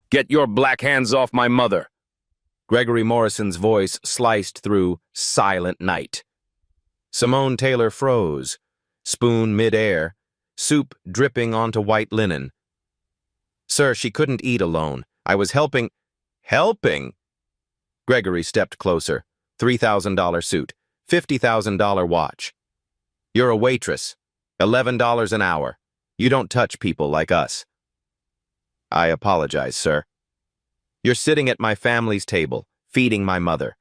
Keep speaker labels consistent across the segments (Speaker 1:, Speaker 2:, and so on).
Speaker 1: Get your black hands off my mother. Gregory Morrison's voice sliced through silent night. Simone Taylor froze, spoon mid-air, soup dripping onto white linen. Sir, she couldn't eat alone. I was helping. Helping? Gregory stepped closer. $3,000 suit, $50,000 watch. You're a waitress. $11 an hour. You don't touch people like us. I apologize, sir. You're sitting at my family's table, feeding my mother,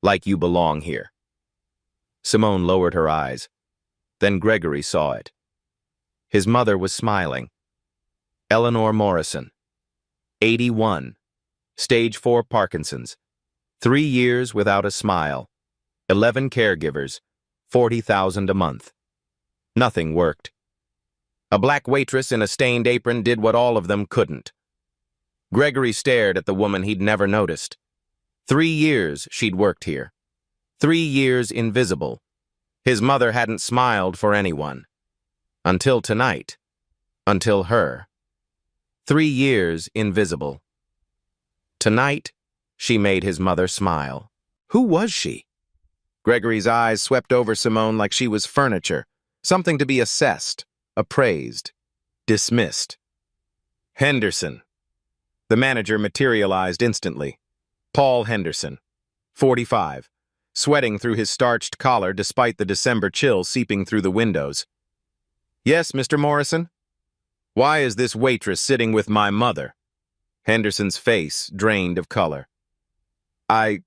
Speaker 1: like you belong here. Simone lowered her eyes. Then Gregory saw it. His mother was smiling. Eleanor Morrison, 81, stage 4 Parkinson's, 3 years without a smile, 11 caregivers, $40,000 a month. Nothing worked. A black waitress in a stained apron did what all of them couldn't. Gregory stared at the woman he'd never noticed. 3 years she'd worked here. 3 years invisible. His mother hadn't smiled for anyone. Until tonight. Until her. 3 years invisible. Tonight, she made his mother smile. Who was she? Gregory's eyes swept over Simone like she was furniture, something to be assessed, appraised, dismissed. Henderson. The manager materialized instantly. Paul Henderson, 45, sweating through his starched collar despite the December chill seeping through the windows. Yes, Mr. Morrison? Why is this waitress sitting with my mother? Henderson's face drained of color. I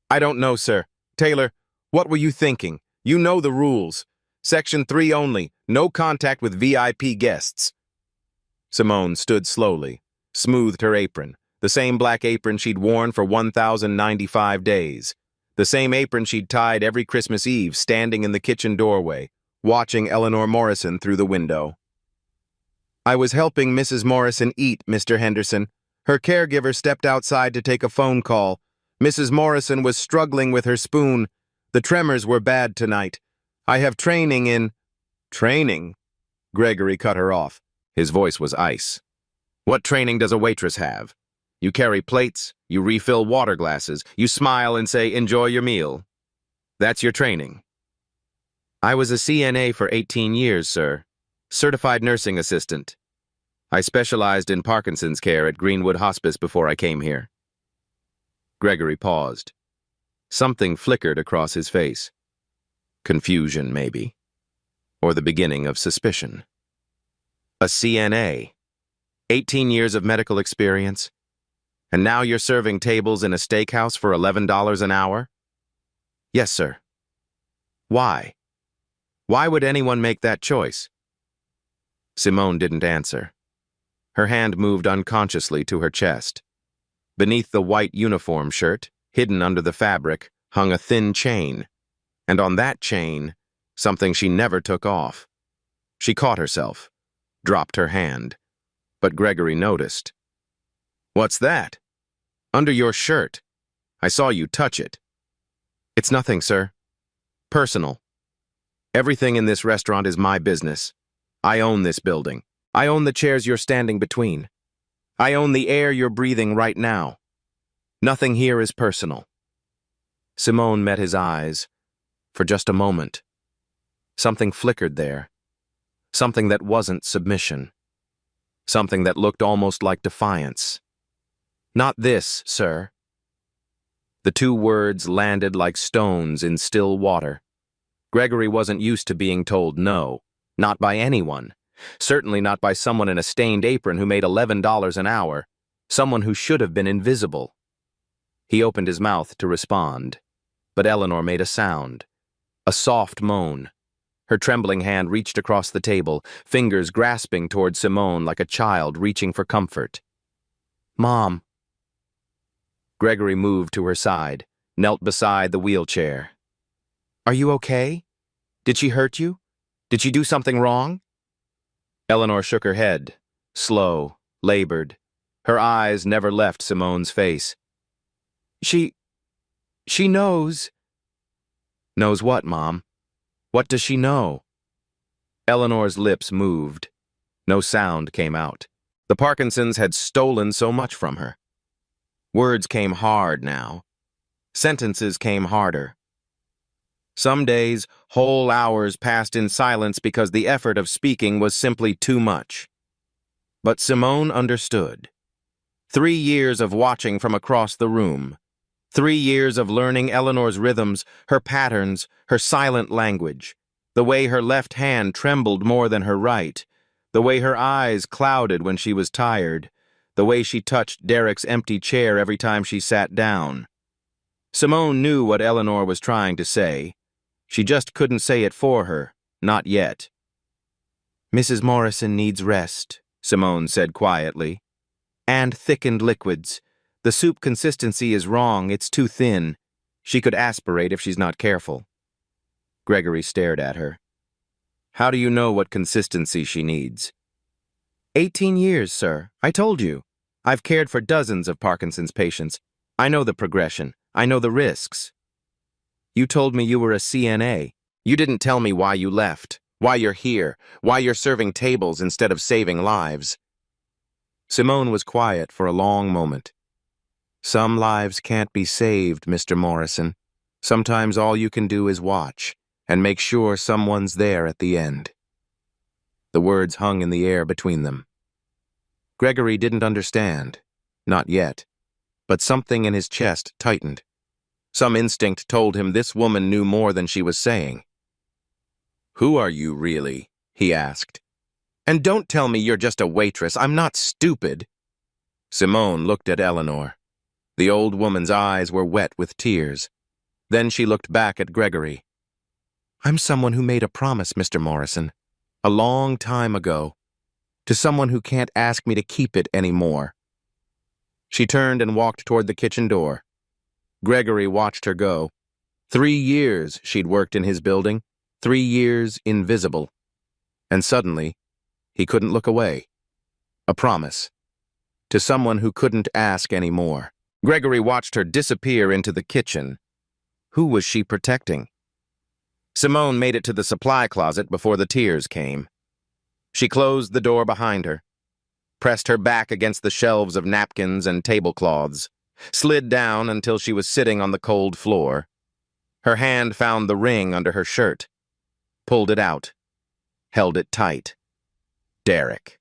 Speaker 1: don't know, sir. Taylor, what were you thinking? You know the rules. Section 3 only, no contact with VIP guests. Simone stood slowly, smoothed her apron, the same black apron she'd worn for 1,095 days, the same apron she'd tied every Christmas Eve standing in the kitchen doorway, watching Eleanor Morrison through the window. I was helping Mrs. Morrison eat, Mr. Henderson. Her caregiver stepped outside to take a phone call. Mrs. Morrison was struggling with her spoon. The tremors were bad tonight. I have training in... Training? Gregory cut her off. His voice was ice. What training does a waitress have? You carry plates, you refill water glasses, you smile and say, enjoy your meal. That's your training. I was a CNA for 18 years, sir. Certified nursing assistant. I specialized in Parkinson's care at Greenwood Hospice before I came here. Gregory paused. Something flickered across his face. Confusion, maybe. Or the beginning of suspicion. A CNA. 18 years of medical experience. And now you're serving tables in a steakhouse for $11 an hour? Yes, sir. Why? Why would anyone make that choice? Simone didn't answer. Her hand moved unconsciously to her chest. Beneath the white uniform shirt, hidden under the fabric, hung a thin chain. And on that chain, something she never took off. She caught herself, dropped her hand. But Gregory noticed. What's that? Under your shirt. I saw you touch it. It's nothing, sir. Personal. Everything in this restaurant is my business. I own this building. I own the chairs you're standing between. I own the air you're breathing right now. Nothing here is personal. Simone met his eyes. For just a moment. Something flickered there. Something that wasn't submission. Something that looked almost like defiance. Not this, sir. The two words landed like stones in still water. Gregory wasn't used to being told no, not by anyone. Certainly not by someone in a stained apron who made $11 an hour, someone who should have been invisible. He opened his mouth to respond, but Eleanor made a sound, a soft moan. Her trembling hand reached across the table, fingers grasping toward Simone like a child reaching for comfort. Mom. Gregory moved to her side, knelt beside the wheelchair. Are you okay? Did she hurt you? Did she do something wrong? Eleanor shook her head, slow, labored. Her eyes never left Simone's face. She knows. Knows what, Mom? What does she know? Eleanor's lips moved. No sound came out. The Parkinsons had stolen so much from her. Words came hard now. Sentences came harder. Some days, whole hours passed in silence because the effort of speaking was simply too much. But Simone understood. 3 years of watching from across the room. 3 years of learning Eleanor's rhythms, her patterns, her silent language. The way her left hand trembled more than her right. The way her eyes clouded when she was tired. The way she touched Derek's empty chair every time she sat down. Simone knew what Eleanor was trying to say. She just couldn't say it for her, not yet. "Mrs. Morrison needs rest," Simone said quietly. "And thickened liquids. The soup consistency is wrong, it's too thin. She could aspirate if she's not careful." Gregory stared at her. "How do you know what consistency she needs?" 18 years, sir. I told you. I've cared for dozens of Parkinson's patients. I know the progression. I know the risks." "You told me you were a CNA. You didn't tell me why you left, why you're here, why you're serving tables instead of saving lives." Simone was quiet for a long moment. "Some lives can't be saved, Mr. Morrison. Sometimes all you can do is watch and make sure someone's there at the end." The words hung in the air between them. Gregory didn't understand, not yet, but something in his chest tightened. Some instinct told him this woman knew more than she was saying. "Who are you, really?" he asked. "And don't tell me you're just a waitress. I'm not stupid." Simone looked at Eleanor. The old woman's eyes were wet with tears. Then she looked back at Gregory. "I'm someone who made a promise, Mr. Morrison, a long time ago, to someone who can't ask me to keep it anymore." She turned and walked toward the kitchen door. Gregory watched her go. 3 years she'd worked in his building, 3 years invisible. And suddenly, he couldn't look away. A promise. To someone who couldn't ask anymore. Gregory watched her disappear into the kitchen. Who was she protecting? Simone made it to the supply closet before the tears came. She closed the door behind her, pressed her back against the shelves of napkins and tablecloths, slid down until she was sitting on the cold floor. Her hand found the ring under her shirt, pulled it out, held it tight. Derek.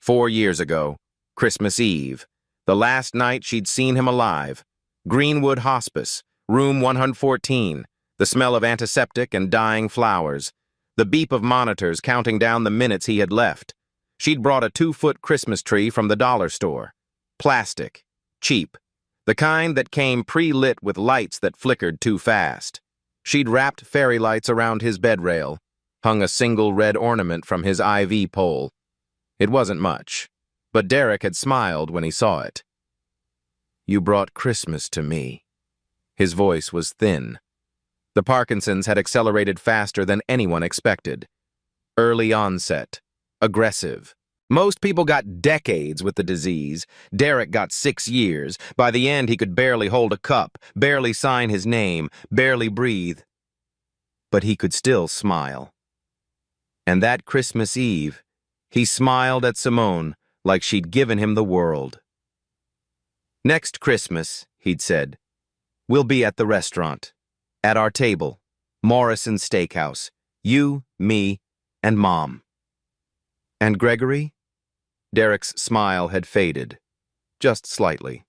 Speaker 1: 4 years ago, Christmas Eve, the last night she'd seen him alive. Greenwood Hospice, room 114, the smell of antiseptic and dying flowers, the beep of monitors counting down the minutes he had left. She'd brought a 2-foot Christmas tree from the dollar store. Plastic. Cheap. The kind that came pre-lit with lights that flickered too fast. She'd wrapped fairy lights around his bed rail, hung a single red ornament from his IV pole. It wasn't much, but Derek had smiled when he saw it. "You brought Christmas to me." His voice was thin. The Parkinsons had accelerated faster than anyone expected. Early onset. Aggressive. Most people got decades with the disease. Derek got 6 years. By the end, he could barely hold a cup, barely sign his name, barely breathe. But he could still smile. And that Christmas Eve, he smiled at Simone like she'd given him the world. "Next Christmas," he'd said, "we'll be at the restaurant. At our table. Morrison's Steakhouse. You, me, and Mom." "And Gregory?" Derek's smile had faded, just slightly.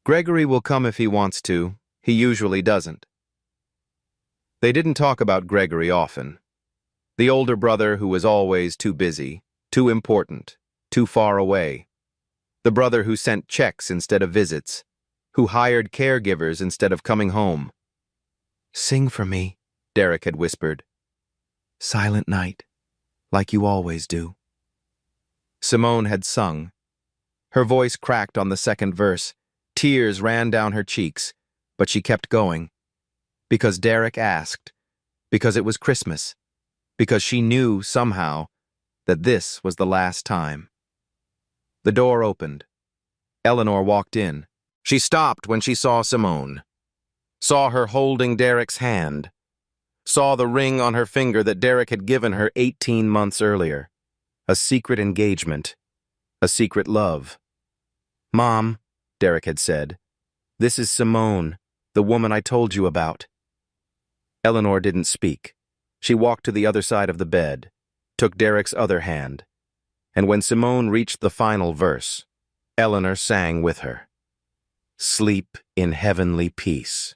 Speaker 1: "Gregory will come if he wants to. He usually doesn't." They didn't talk about Gregory often. The older brother who was always too busy, too important, too far away. The brother who sent checks instead of visits, who hired caregivers instead of coming home. "Sing for me," Derek had whispered. "Silent Night, like you always do." Simone had sung. Her voice cracked on the second verse. Tears ran down her cheeks, but she kept going. Because Derek asked. Because it was Christmas. Because she knew, somehow, that this was the last time. The door opened. Eleanor walked in. She stopped when she saw Simone. Saw her holding Derek's hand. Saw the ring on her finger that Derek had given her 18 months earlier. A secret engagement. A secret love. "Mom," Derek had said, "this is Simone, the woman I told you about." Eleanor didn't speak. She walked to the other side of the bed, took Derek's other hand, and when Simone reached the final verse, Eleanor sang with her. "Sleep in heavenly peace."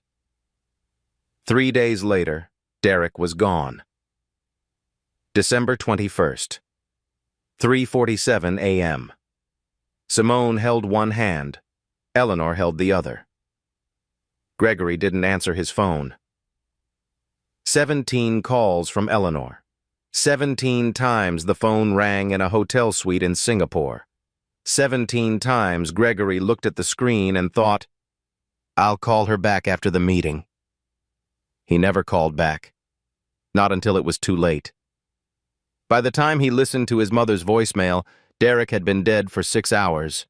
Speaker 1: 3 days later, Derek was gone. December 21st, 3:47 a.m. Simone held one hand. Eleanor held the other. Gregory didn't answer his phone. 17 calls from Eleanor. 17 times the phone rang in a hotel suite in Singapore. 17 times Gregory looked at the screen and thought, "I'll call her back after the meeting." He never called back. Not until it was too late. By the time he listened to his mother's voicemail, Derek had been dead for 6 hours.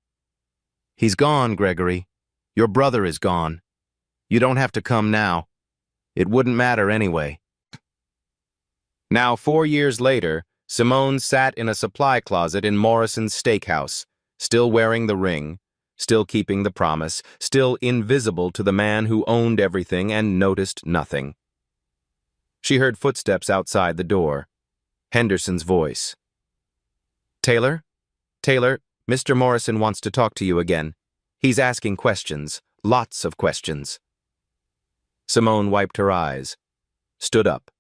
Speaker 1: "He's gone, Gregory. Your brother is gone. You don't have to come now. It wouldn't matter anyway." Now, 4 years later, Simone sat in a supply closet in Morrison's steakhouse, still wearing the ring, still keeping the promise, still invisible to the man who owned everything and noticed nothing. She heard footsteps outside the door. Henderson's voice. "Taylor? Taylor, Mr. Morrison wants to talk to you again. He's asking questions, lots of questions." Simone wiped her eyes, stood up,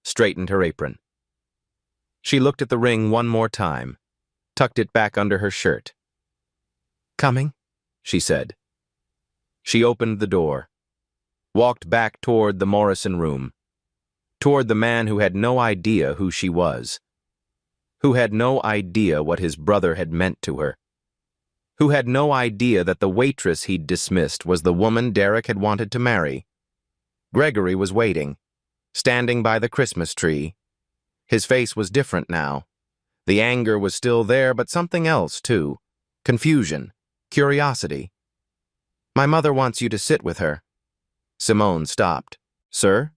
Speaker 1: straightened her apron. She looked at the ring one more time, tucked it back under her shirt. "Coming?" she said. She opened the door, walked back toward the Morrison room, toward the man who had no idea who she was, who had no idea what his brother had meant to her, who had no idea that the waitress he'd dismissed was the woman Derek had wanted to marry. Gregory was waiting, standing by the Christmas tree. His face was different now. The anger was still there, but something else, too. Confusion, curiosity. "My mother wants you to sit with her." Simone stopped. "Sir?"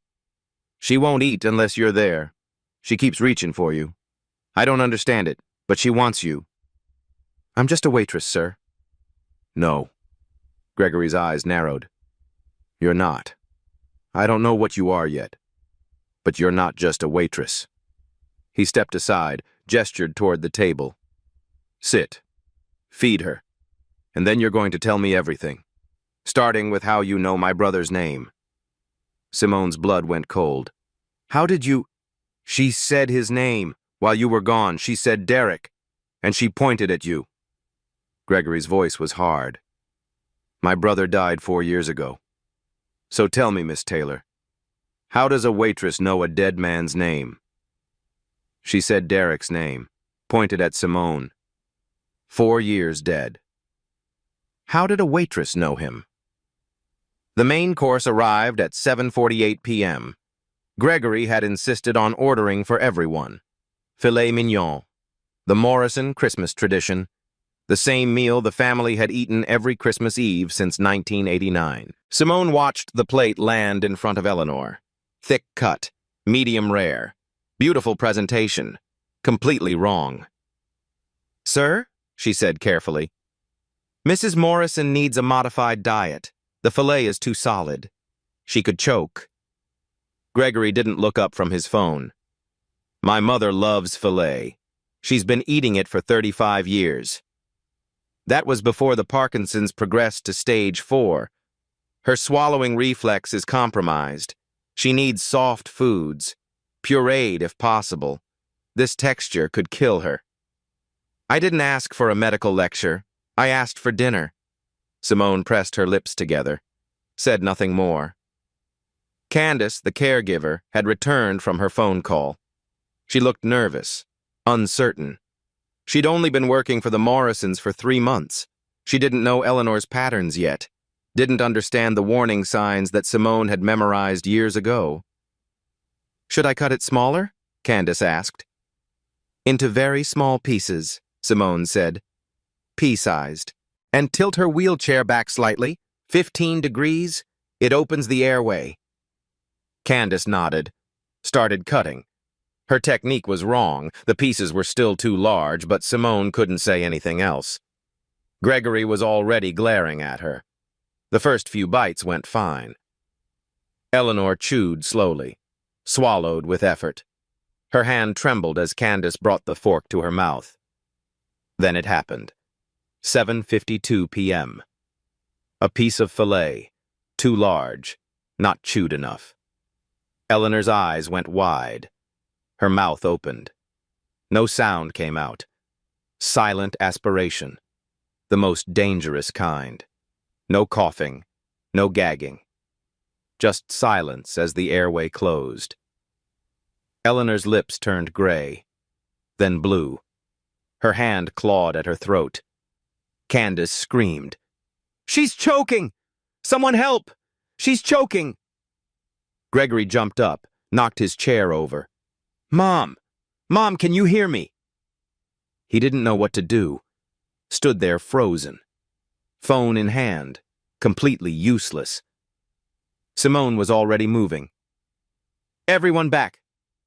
Speaker 1: "She won't eat unless you're there. She keeps reaching for you. I don't understand it, but she wants you." "I'm just a waitress, sir." "No." Gregory's eyes narrowed. "You're not. I don't know what you are yet, but you're not just a waitress." He stepped aside, gestured toward the table. "Sit. Feed her. And then you're going to tell me everything, starting with how you know my brother's name." Simone's blood went cold. "How did you—" "She said his name. While you were gone, she said Derek, and she pointed at you." Gregory's voice was hard. "My brother died 4 years ago. So tell me, Miss Taylor, how does a waitress know a dead man's name?" She said Derek's name, pointed at Simone. 4 years dead. How did a waitress know him? The main course arrived at 7:48 p.m. Gregory had insisted on ordering for everyone. Filet mignon, the Morrison Christmas tradition, the same meal the family had eaten every Christmas Eve since 1989. Simone watched the plate land in front of Eleanor. Thick cut, medium rare, beautiful presentation, completely wrong. "Sir," she said carefully, "Mrs. Morrison needs a modified diet. The filet is too solid. She could choke." Gregory didn't look up from his phone. "My mother loves filet. She's been eating it for 35 years. That was before the Parkinson's progressed to stage 4. Her swallowing reflex is compromised. She needs soft foods, pureed if possible. This texture could kill her." "I didn't ask for a medical lecture. I asked for dinner." Simone pressed her lips together, said nothing more. Candace, the caregiver, had returned from her phone call. She looked nervous, uncertain. She'd only been working for the Morrisons for 3 months. She didn't know Eleanor's patterns yet, didn't understand the warning signs that Simone had memorized years ago. "Should I cut it smaller?" Candace asked. "Into very small pieces," Simone said. "Pea-sized. And tilt her wheelchair back slightly, 15 degrees. It opens the airway." Candace nodded, started cutting. Her technique was wrong, the pieces were still too large, but Simone couldn't say anything else. Gregory was already glaring at her. The first few bites went fine. Eleanor chewed slowly, swallowed with effort. Her hand trembled as Candace brought the fork to her mouth. Then it happened. 7:52 p.m. A piece of filet, too large, not chewed enough. Eleanor's eyes went wide. Her mouth opened. No sound came out. Silent aspiration. The most dangerous kind. No coughing, no gagging. Just silence as the airway closed. Eleanor's lips turned gray, then blue. Her hand clawed at her throat. Candace screamed. "She's choking! Someone help! She's choking!" Gregory jumped up, knocked his chair over. "Mom! Mom, can you hear me?" He didn't know what to do. Stood there frozen. Phone in hand, completely useless. Simone was already moving. "Everyone back!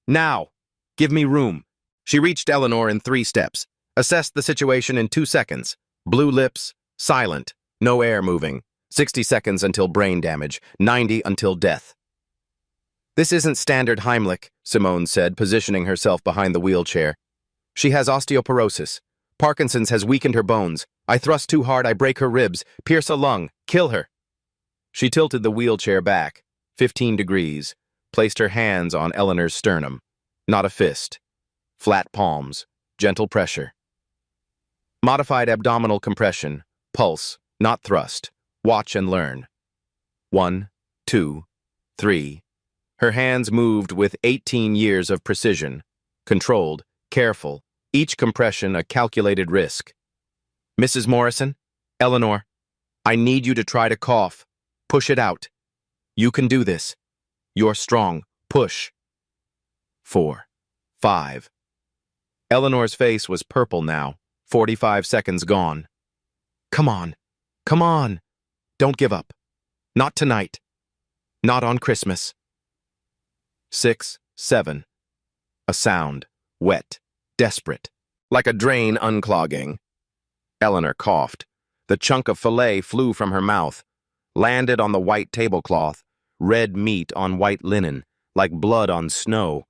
Speaker 1: Now! Give me room!" She reached Eleanor in 3 steps, assessed the situation in 2 seconds. Blue lips, silent, no air moving. 60 seconds until brain damage, 90 until death. "This isn't standard Heimlich," Simone said, positioning herself behind the wheelchair. "She has osteoporosis. Parkinson's has weakened her bones. I thrust too hard, I break her ribs, pierce a lung, kill her." She tilted the wheelchair back, 15 degrees, placed her hands on Eleanor's sternum. Not a fist. Flat palms, gentle pressure. Modified abdominal compression, pulse, not thrust. Watch and learn. 1, 2, 3. Her hands moved with 18 years of precision. Controlled, careful, each compression a calculated risk. "Mrs. Morrison, Eleanor, I need you to try to cough. Push it out. You can do this. You're strong. Push." 4, 5. Eleanor's face was purple now, 45 seconds gone. "Come on. Come on. Don't give up. Not tonight. Not on Christmas." 6, 7. A sound, wet, desperate, like a drain unclogging. Eleanor coughed. The chunk of filet flew from her mouth, landed on the white tablecloth, red meat on white linen, like blood on snow.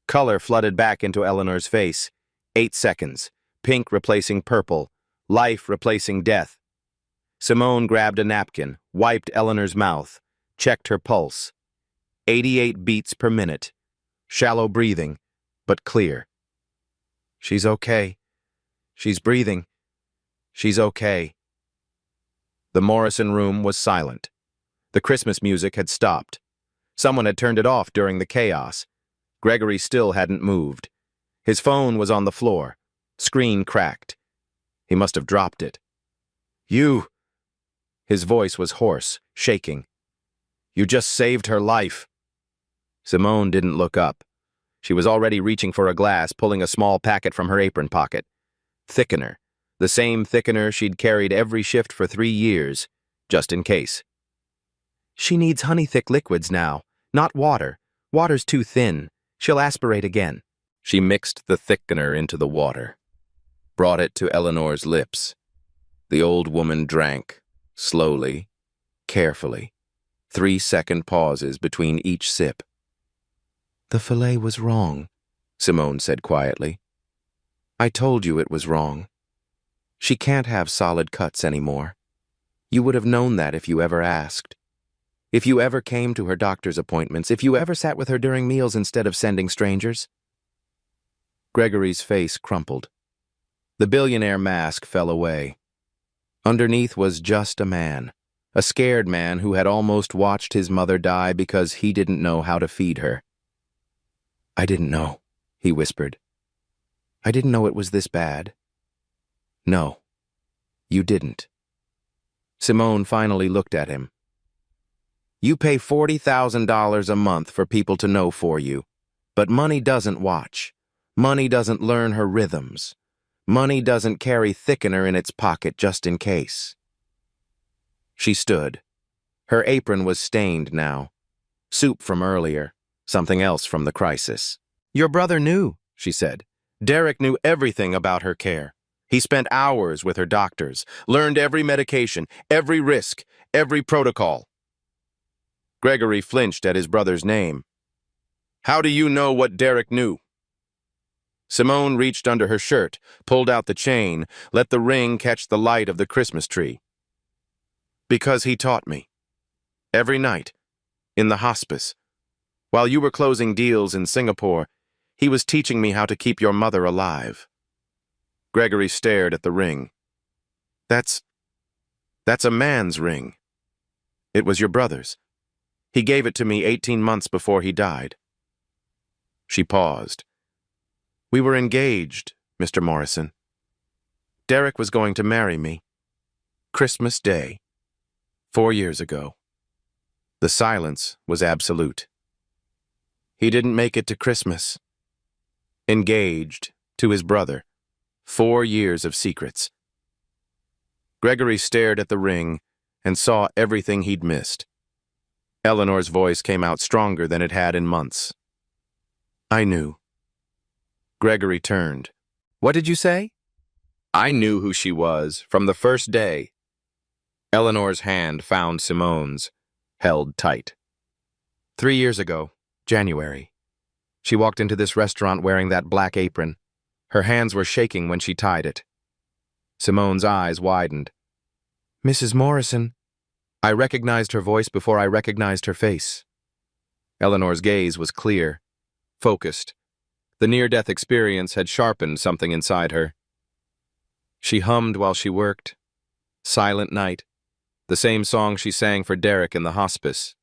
Speaker 1: Color flooded back into Eleanor's face. 8 seconds, pink replacing purple, life replacing death. Simone grabbed a napkin, wiped Eleanor's mouth, checked her pulse. 88 beats per minute. Shallow breathing, but clear. "She's okay. She's breathing. She's okay." The Morrison room was silent. The Christmas music had stopped. Someone had turned it off during the chaos. Gregory still hadn't moved. His phone was on the floor. Screen cracked. He must have dropped it. "You..." His voice was hoarse, shaking. "You just saved her life." Simone didn't look up. She was already reaching for a glass, pulling a small packet from her apron pocket. Thickener. The same thickener she'd carried every shift for 3 years, just in case. "She needs honey-thick liquids now, not water. Water's too thin. She'll aspirate again." She mixed the thickener into the water, brought it to Eleanor's lips. The old woman drank, slowly, carefully. 3-second pauses between each sip. "The filet was wrong," Simone said quietly. "I told you it was wrong. She can't have solid cuts anymore. You would have known that if you ever asked. If you ever came to her doctor's appointments, if you ever sat with her during meals instead of sending strangers." Gregory's face crumpled. The billionaire mask fell away. Underneath was just a man, a scared man who had almost watched his mother die because he didn't know how to feed her. "I didn't know," he whispered. "I didn't know it was this bad." "No, you didn't." Simone finally looked at him. "You pay $40,000 a month for people to know for you, but money doesn't watch. Money doesn't learn her rhythms. Money doesn't carry thickener in its pocket just in case." She stood. Her apron was stained now. Soup from earlier, something else from the crisis. Your brother knew, she said. Derek knew everything about her care. He spent hours with her doctors, learned every medication, every risk, every protocol. Gregory flinched at his brother's name. How do you know what Derek knew? Simone reached under her shirt, pulled out the chain, let the ring catch the light of the Christmas tree. Because he taught me. Every night, in the hospice, while you were closing deals in Singapore, he was teaching me how to keep your mother alive. Gregory stared at the ring. That's a man's ring. It was your brother's. He gave it to me 18 months before he died. She paused. We were engaged, Mr. Morrison. Derek was going to marry me. Christmas Day, 4 years ago. The silence was absolute. He didn't make it to Christmas. Engaged to his brother. 4 years of secrets. Gregory stared at the ring and saw everything he'd missed. Eleanor's voice came out stronger than it had in months. I knew. Gregory turned. What did you say? I knew who she was from the first day. Eleanor's hand found Simone's, held tight. 3 years ago, January. She walked into this restaurant wearing that black apron. Her hands were shaking when she tied it. Simone's eyes widened. Mrs. Morrison. I recognized her voice before I recognized her face. Eleanor's gaze was clear, focused. The near-death experience had sharpened something inside her. She hummed while she worked. Silent Night, the same song she sang for Derek in the hospice.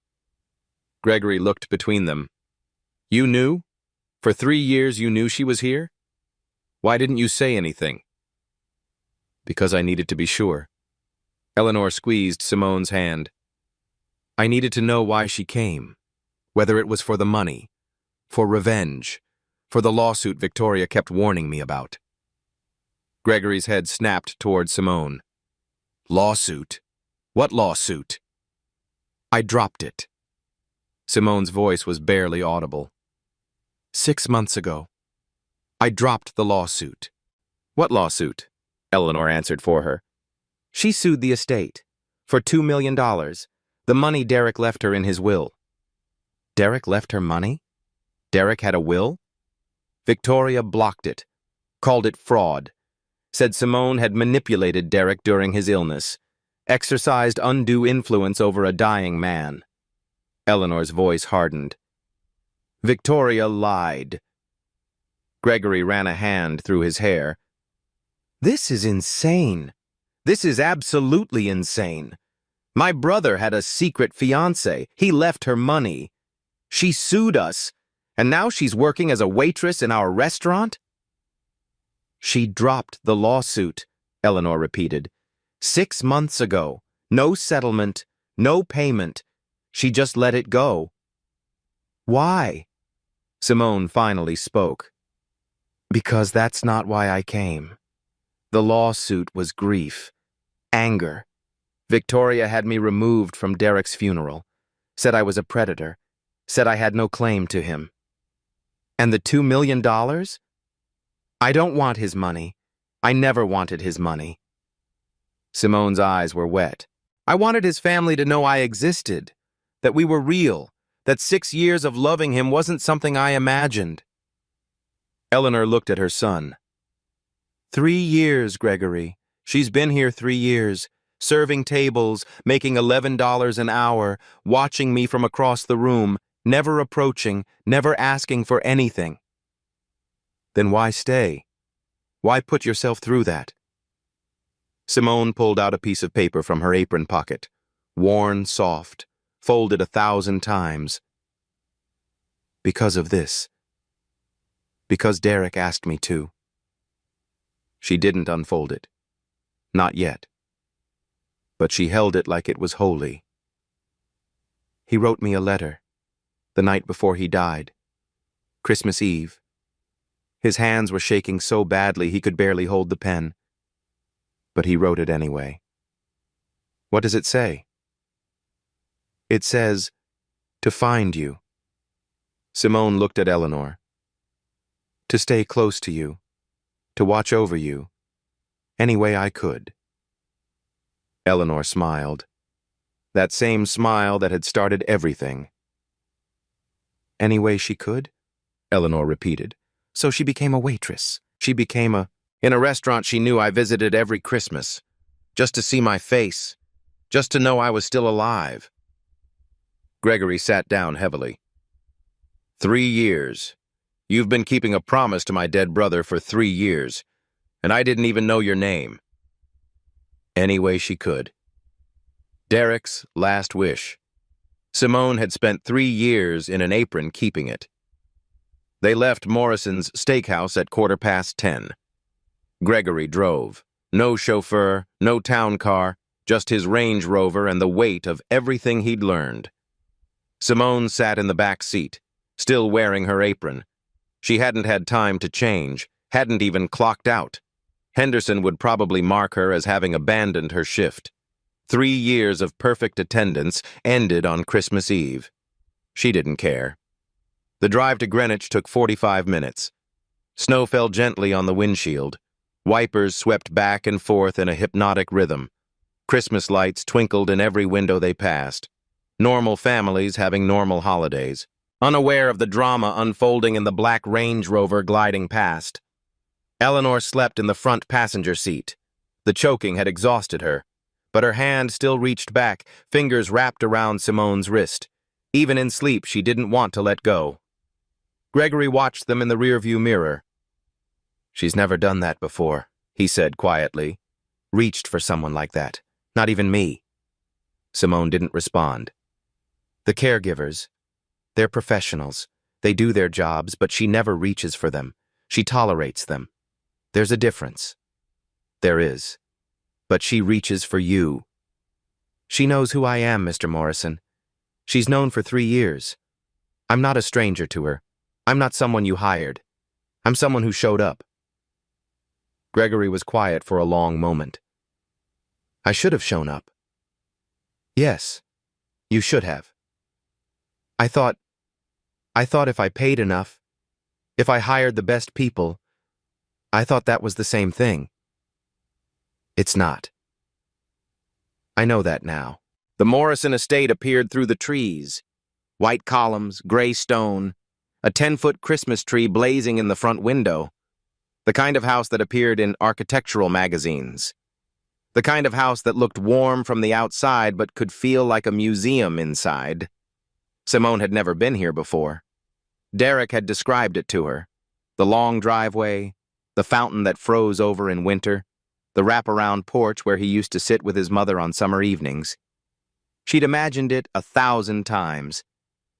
Speaker 1: Gregory looked between them. You knew? For 3 years you knew she was here? Why didn't you say anything? Because I needed to be sure. Eleanor squeezed Simone's hand. I needed to know why she came, whether it was for the money, for revenge, for the lawsuit Victoria kept warning me about. Gregory's head snapped toward Simone. Lawsuit? What lawsuit? I dropped it. Simone's voice was barely audible. 6 months ago. I dropped the lawsuit. What lawsuit? Eleanor answered for her. She sued the estate for $2 million, the money Derek left her in his will. Derek left her money? Derek had a will? Victoria blocked it, called it fraud, said Simone had manipulated Derek during his illness, exercised undue influence over a dying man. Eleanor's voice hardened. Victoria lied. Gregory ran a hand through his hair. This is insane. This is absolutely insane. My brother had a secret fiancé. He left her money. She sued us, and now she's working as a waitress in our restaurant? She dropped the lawsuit, Eleanor repeated. 6 months ago. No settlement, no payment. She just let it go. Why? Simone finally spoke. Because that's not why I came. The lawsuit was grief, anger. Victoria had me removed from Derek's funeral, said I was a predator, said I had no claim to him. And the $2 million? I don't want his money. I never wanted his money. Simone's eyes were wet. I wanted his family to know I existed, that we were real, that 6 years of loving him wasn't something I imagined. Eleanor looked at her son. 3 years, Gregory. She's been here 3 years, serving tables, making $11 an hour, watching me from across the room, never approaching, never asking for anything. Then why stay? Why put yourself through that? Simone pulled out a piece of paper from her apron pocket, worn, soft, folded 1,000 times. Because of this. Because Derek asked me to. She didn't unfold it. Not yet. But she held it like it was holy. He wrote me a letter, the night before he died, Christmas Eve. His hands were shaking so badly he could barely hold the pen. But he wrote it anyway. What does it say? It says, to find you. Simone looked at Eleanor. To stay close to you, to watch over you, any way I could. Eleanor smiled. That same smile that had started everything. Any way she could? Eleanor repeated. So she became a waitress. She became in a restaurant she knew I visited every Christmas, just to see my face, just to know I was still alive. Gregory sat down heavily. 3 years. You've been keeping a promise to my dead brother for 3 years, and I didn't even know your name. Any way she could. Derek's last wish. Simone had spent 3 years in an apron keeping it. They left Morrison's steakhouse at 10:15. Gregory drove. No chauffeur, no town car, just his Range Rover and the weight of everything he'd learned. Simone sat in the back seat, still wearing her apron. She hadn't had time to change, hadn't even clocked out. Henderson would probably mark her as having abandoned her shift. 3 years of perfect attendance ended on Christmas Eve. She didn't care. The drive to Greenwich took 45 minutes. Snow fell gently on the windshield. Wipers swept back and forth in a hypnotic rhythm. Christmas lights twinkled in every window they passed. Normal families having normal holidays, unaware of the drama unfolding in the black Range Rover gliding past. Eleanor slept in the front passenger seat. The choking had exhausted her, but her hand still reached back, fingers wrapped around Simone's wrist. Even in sleep, she didn't want to let go. Gregory watched them in the rearview mirror. She's never done that before, he said quietly. Reached for someone like that. Not even me. Simone didn't respond. The caregivers, they're professionals. They do their jobs, but she never reaches for them. She tolerates them. There's a difference. There is. But she reaches for you. She knows who I am, Mr. Morrison. She's known for 3 years. I'm not a stranger to her. I'm not someone you hired. I'm someone who showed up. Gregory was quiet for a long moment. I should have shown up. Yes, you should have. I thought if I paid enough, if I hired the best people, I thought that was the same thing. It's not. I know that now. The Morrison estate appeared through the trees. White columns, gray stone, a 10-foot Christmas tree blazing in the front window. The kind of house that appeared in architectural magazines. The kind of house that looked warm from the outside but could feel like a museum inside. Simone had never been here before. Derek had described it to her. The long driveway, the fountain that froze over in winter, the wraparound porch where he used to sit with his mother on summer evenings. She'd imagined it 1,000 times,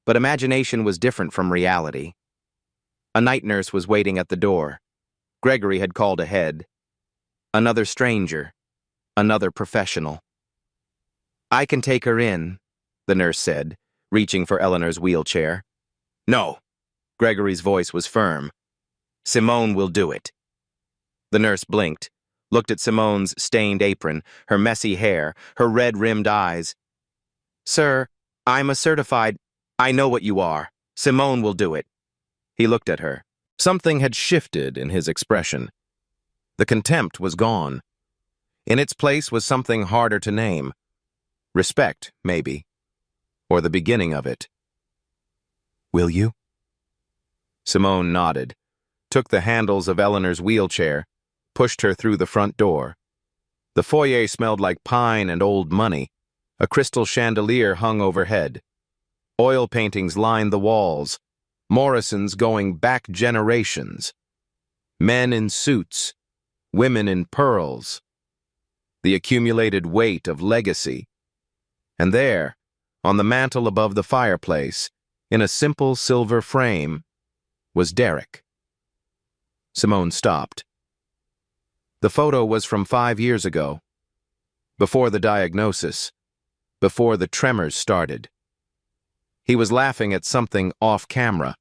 Speaker 1: but imagination was different from reality. A night nurse was waiting at the door. Gregory had called ahead. Another stranger, another professional. I can take her in, the nurse said, reaching for Eleanor's wheelchair. No, Gregory's voice was firm. Simone will do it. The nurse blinked, looked at Simone's stained apron, her messy hair, her red-rimmed eyes. Sir, I'm a certified... I know what you are. Simone will do it. He looked at her. Something had shifted in his expression. The contempt was gone. In its place was something harder to name. Respect, maybe. Or the beginning of it. Will you? Simone nodded, took the handles of Eleanor's wheelchair, pushed her through the front door. The foyer smelled like pine and old money. A crystal chandelier hung overhead. Oil paintings lined the walls. Morrisons going back generations. Men in suits, women in pearls. The accumulated weight of legacy. And there, on the mantel above the fireplace, in a simple silver frame, was Derek. Simone stopped. The photo was from 5 years ago, before the diagnosis, before the tremors started. He was laughing at something off camera.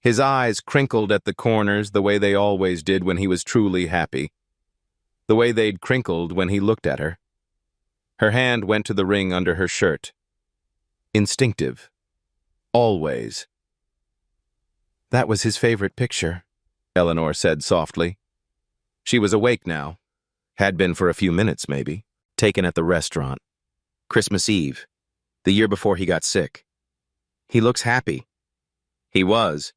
Speaker 1: His eyes crinkled at the corners the way they always did when he was truly happy, the way they'd crinkled when he looked at her. Her hand went to the ring under her shirt. Instinctive. Always. That was his favorite picture, Eleanor said softly. She was awake now. Had been for a few minutes, maybe. Taken at the restaurant. Christmas Eve. The year before he got sick. He looks happy. He was.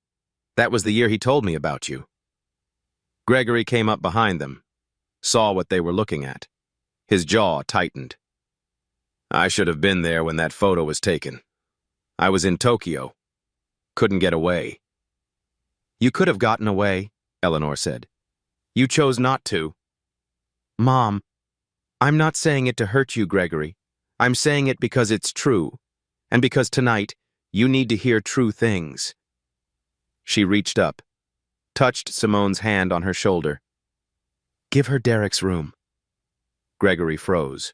Speaker 1: That was the year he told me about you. Gregory came up behind them. Saw what they were looking at. His jaw tightened. I should have been there when that photo was taken. I was in Tokyo. Couldn't get away. You could have gotten away, Eleanor said. You chose not to. Mom, I'm not saying it to hurt you, Gregory. I'm saying it because it's true, and because tonight you need to hear true things. She reached up, touched Simone's hand on her shoulder. Give her Derek's room. Gregory froze.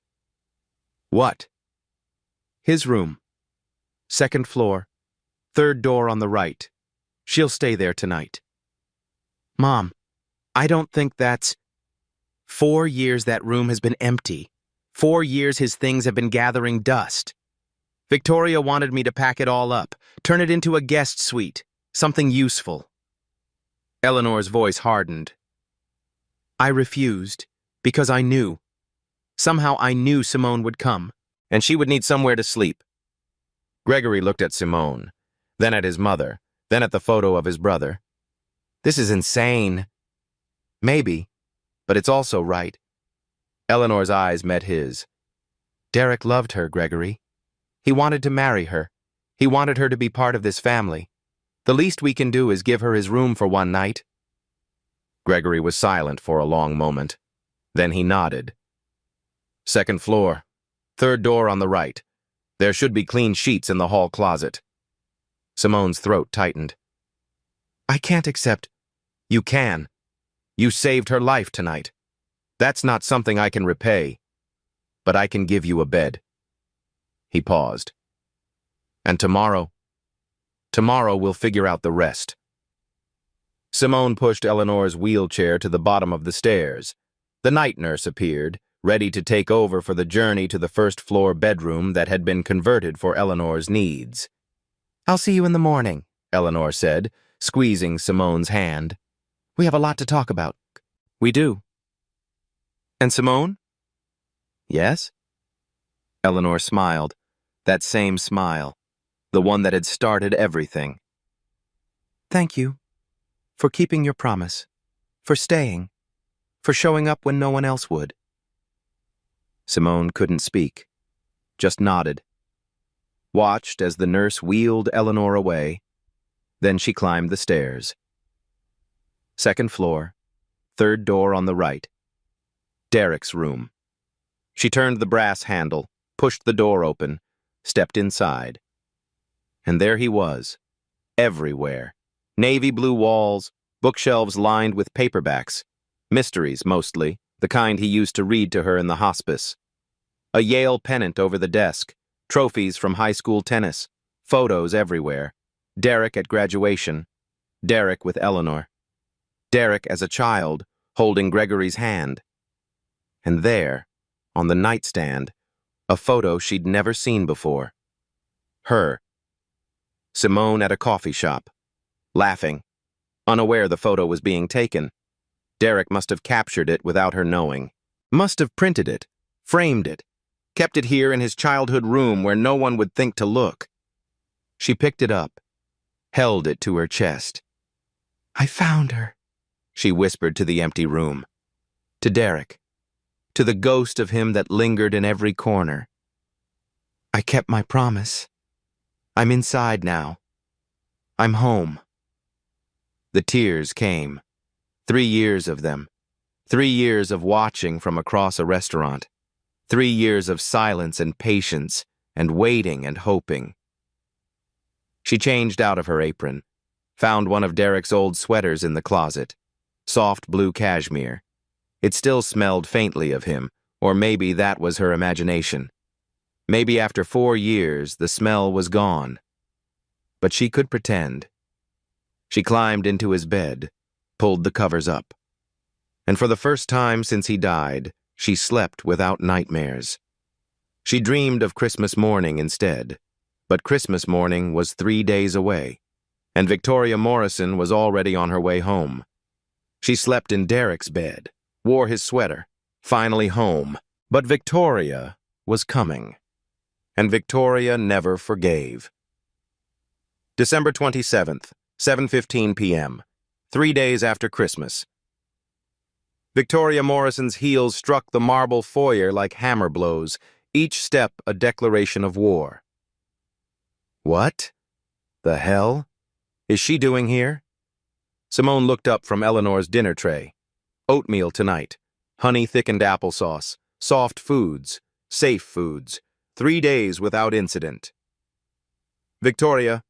Speaker 1: What? His room. 2nd floor, 3rd door on the right. She'll stay there tonight. Mom, I don't think that's... 4 years that room has been empty. 4 years his things have been gathering dust. Victoria wanted me to pack it all up, turn it into a guest suite, something useful. Eleanor's voice hardened. I refused, because I knew. Somehow I knew Simone would come, and she would need somewhere to sleep. Gregory looked at Simone, then at his mother, then at the photo of his brother. This is insane. Maybe, but it's also right. Eleanor's eyes met his. Derek loved her, Gregory. He wanted to marry her. He wanted her to be part of this family. The least we can do is give her his room for one night. Gregory was silent for a long moment. Then he nodded. 2nd floor, 3rd door on the right. There should be clean sheets in the hall closet. Simone's throat tightened. I can't accept. You can. You saved her life tonight. That's not something I can repay. But I can give you a bed. He paused. And tomorrow we'll figure out the rest. Simone pushed Eleanor's wheelchair to the bottom of the stairs. The night nurse appeared, ready to take over for the journey to the 1st floor bedroom that had been converted for Eleanor's needs. I'll see you in the morning, Eleanor said, squeezing Simone's hand. We have a lot to talk about. We do. And Simone? Yes? Eleanor smiled, that same smile, the one that had started everything. Thank you. For keeping your promise. For staying. For showing up when no one else would. Simone couldn't speak, just nodded. Watched as the nurse wheeled Eleanor away. Then she climbed the stairs. 2nd floor, 3rd door on the right. Derek's room. She turned the brass handle, pushed the door open, stepped inside. And there he was, everywhere. Navy blue walls, bookshelves lined with paperbacks. Mysteries, mostly, the kind he used to read to her in the hospice. A Yale pennant over the desk, trophies from high school tennis, photos everywhere. Derek at graduation, Derek with Eleanor. Derek as a child, holding Gregory's hand. And there, on the nightstand, a photo she'd never seen before. Her. Simone at a coffee shop, laughing, unaware the photo was being taken. Derek must have captured it without her knowing. Must have printed it, framed it, kept it here in his childhood room where no one would think to look. She picked it up, held it to her chest. I found her, she whispered to the empty room. To Derek, to the ghost of him that lingered in every corner. I kept my promise. I'm inside now. I'm home. The tears came. 3 years of them. 3 years of watching from across a restaurant. 3 years of silence and patience and waiting and hoping. She changed out of her apron, found one of Derek's old sweaters in the closet, soft blue cashmere. It still smelled faintly of him, or maybe that was her imagination. Maybe after 4 years the smell was gone. But she could pretend. She climbed into his bed, pulled the covers up. And for the first time since he died, she slept without nightmares. She dreamed of Christmas morning instead, but Christmas morning was 3 days away, and Victoria Morrison was already on her way home. She slept in Derek's bed, wore his sweater, finally home. But Victoria was coming. And Victoria never forgave. December 27th, 7:15 p.m., 3 days after Christmas. Victoria Morrison's heels struck the marble foyer like hammer blows, each step a declaration of war. What the hell is she doing here? Simone looked up from Eleanor's dinner tray. Oatmeal tonight, honey-thickened applesauce, soft foods, safe foods, 3 days without incident. Victoria.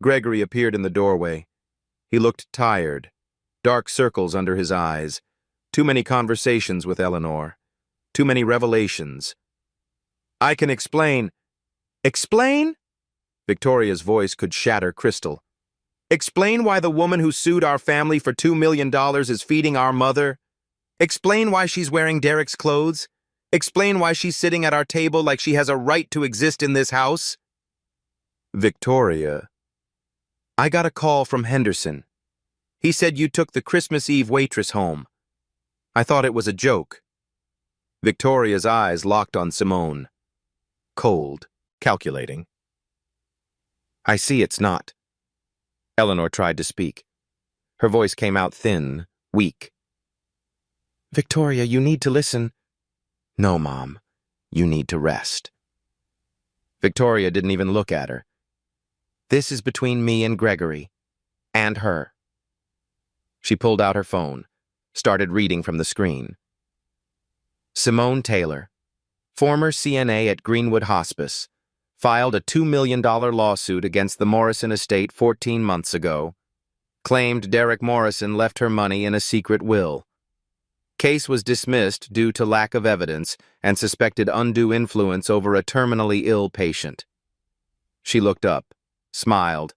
Speaker 1: Gregory appeared in the doorway. He looked tired, dark circles under his eyes, too many conversations with Eleanor, too many revelations. I can explain. Explain? Victoria's voice could shatter crystal. Explain why the woman who sued our family for $2 million is feeding our mother? Explain why she's wearing Derek's clothes? Explain why she's sitting at our table like she has a right to exist in this house? Victoria. I got a call from Henderson. He said you took the Christmas Eve waitress home. I thought it was a joke. Victoria's eyes locked on Simone. Cold, calculating. I see it's not. Eleanor tried to speak. Her voice came out thin, weak. Victoria, you need to listen. No, Mom. You need to rest. Victoria didn't even look at her. This is between me and Gregory. And her. She pulled out her phone, started reading from the screen. Simone Taylor, former CNA at Greenwood Hospice, filed a $2 million lawsuit against the Morrison estate 14 months ago, claimed Derek Morrison left her money in a secret will. Case was dismissed due to lack of evidence and suspected undue influence over a terminally ill patient. She looked up, smiled,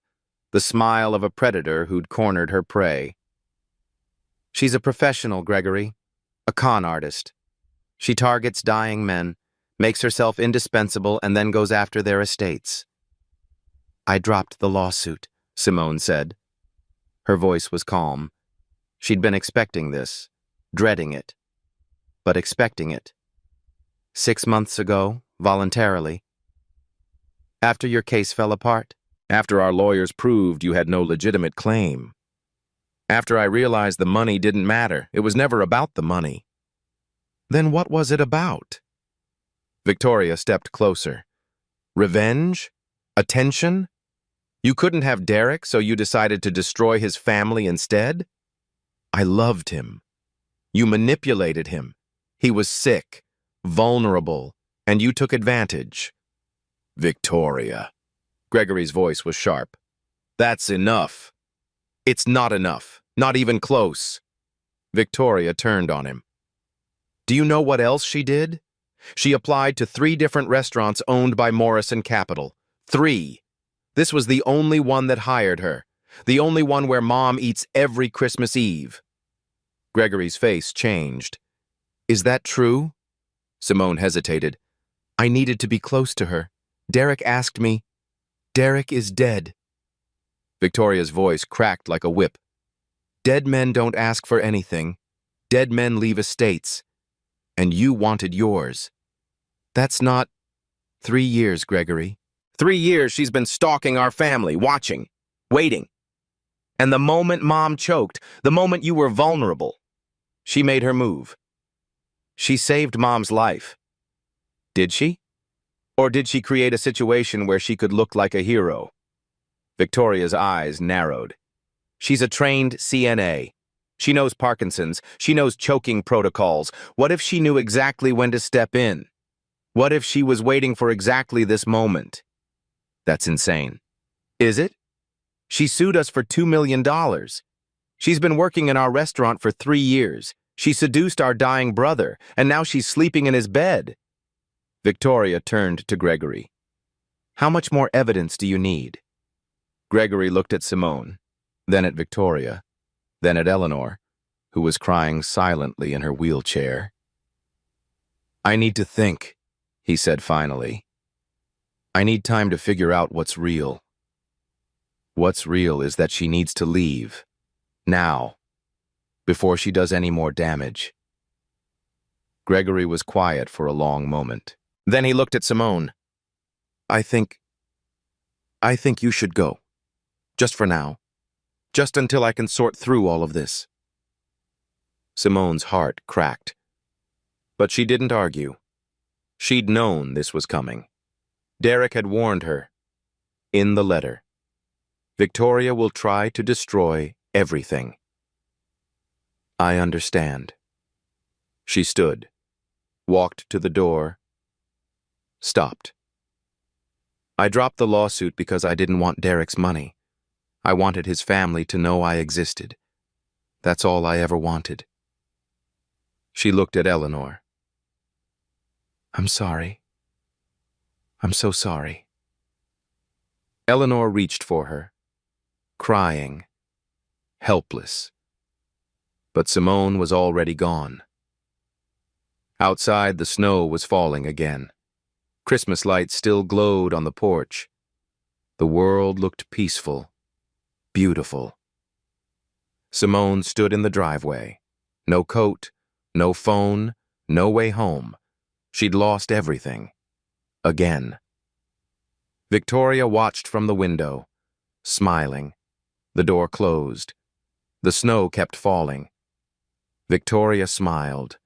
Speaker 1: the smile of a predator who'd cornered her prey. She's a professional, Gregory, a con artist. She targets dying men, makes herself indispensable, and then goes after their estates. I dropped the lawsuit, Simone said. Her voice was calm. She'd been expecting this, dreading it, but expecting it. 6 months ago, voluntarily. After your case fell apart? After our lawyers proved you had no legitimate claim. After I realized the money didn't matter, it was never about the money. Then what was it about? Victoria stepped closer. Revenge? Attention? You couldn't have Derek, so you decided to destroy his family instead? I loved him. You manipulated him. He was sick, vulnerable, and you took advantage. Victoria. Gregory's voice was sharp. That's enough. It's not enough. Not even close. Victoria turned on him. Do you know what else she did? She applied to 3 different restaurants owned by Morrison Capital. 3. This was the only one that hired her. The only one where Mom eats every Christmas Eve. Gregory's face changed. Is that true? Simone hesitated. I needed to be close to her. Derek asked me. Derek is dead. Victoria's voice cracked like a whip. Dead men don't ask for anything. Dead men leave estates. And you wanted yours. That's not 3 years, Gregory. 3 years she's been stalking our family, watching, waiting. And the moment Mom choked, the moment you were vulnerable, she made her move. She saved Mom's life. Did she? Or did she create a situation where she could look like a hero? Victoria's eyes narrowed. She's a trained CNA. She knows Parkinson's. She knows choking protocols. What if she knew exactly when to step in? What if she was waiting for exactly this moment? That's insane. Is it? She sued us for $2 million. She's been working in our restaurant for 3 years. She seduced our dying brother, and now she's sleeping in his bed. Victoria turned to Gregory. How much more evidence do you need? Gregory looked at Simone, then at Victoria, then at Eleanor, who was crying silently in her wheelchair. I need to think, he said finally. I need time to figure out what's real. What's real is that she needs to leave. Now. before she does any more damage. Gregory was quiet for a long moment. Then he looked at Simone. I think you should go. Just for now. Just until I can sort through all of this. Simone's heart cracked. But she didn't argue. She'd known this was coming. Derek had warned her. In the letter. Victoria will try to destroy everything. I understand. She stood, walked to the door, stopped. I dropped the lawsuit because I didn't want Derek's money. I wanted his family to know I existed. That's all I ever wanted. She looked at Eleanor. I'm sorry. I'm so sorry. Eleanor reached for her, crying, helpless. But Simone was already gone. Outside, the snow was falling again. Christmas lights still glowed on the porch. The world looked peaceful, beautiful. Simone stood in the driveway. No coat, no phone, no way home. She'd lost everything. Again. Victoria watched from the window, smiling. The door closed. The snow kept falling. Victoria smiled.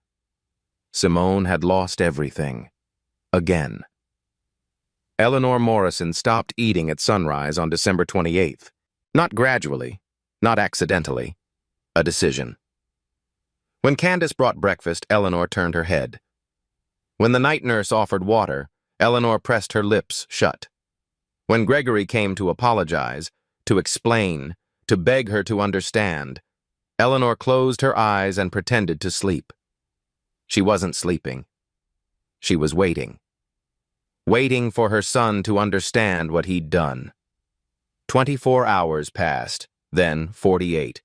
Speaker 1: Simone had lost everything. Again. Eleanor Morrison stopped eating at sunrise on December 28th. Not gradually, not accidentally. A decision. When Candace brought breakfast, Eleanor turned her head. When the night nurse offered water, Eleanor pressed her lips shut. When Gregory came to apologize, to explain, to beg her to understand, Eleanor closed her eyes and pretended to sleep. She wasn't sleeping. She was waiting. Waiting for her son to understand what he'd done. 24 hours passed, then 48.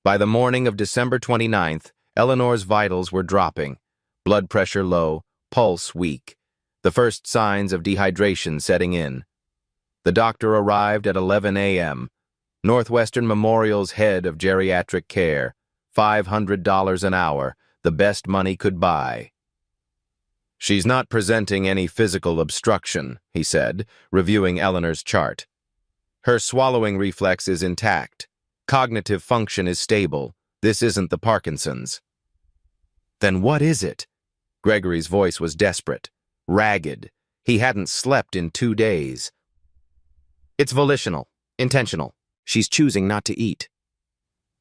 Speaker 1: By the morning of December 29th, Eleanor's vitals were dropping, blood pressure low, pulse weak, the first signs of dehydration setting in. The doctor arrived at 11 a.m., Northwestern Memorial's head of geriatric care, $500 an hour, the best money could buy. She's not presenting any physical obstruction, he said, reviewing Eleanor's chart. Her swallowing reflex is intact. Cognitive function is stable. This isn't the Parkinson's. Then what is it? Gregory's voice was desperate, ragged. He hadn't slept in 2 days. It's volitional, intentional. She's choosing not to eat.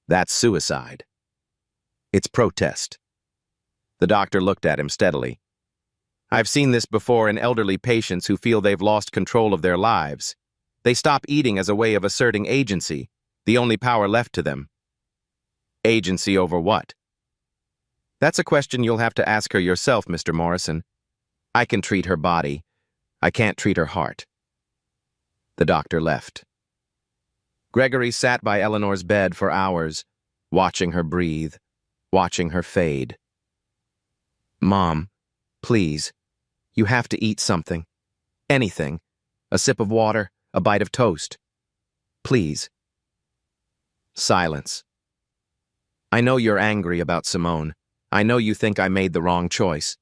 Speaker 1: That's suicide. It's protest. The doctor looked at him steadily. I've seen this before in elderly patients who feel they've lost control of their lives. They stop eating as a way of asserting agency, the only power left to them. Agency over what? That's a question you'll have to ask her yourself, Mr. Morrison. I can treat her body. I can't treat her heart. The doctor left. Gregory sat by Eleanor's bed for hours, watching her breathe, watching her fade. Mom, please, you have to eat something. Anything. A sip of water, a bite of toast. Please. Silence. I know you're angry about Simone. I know you think I made the wrong choice.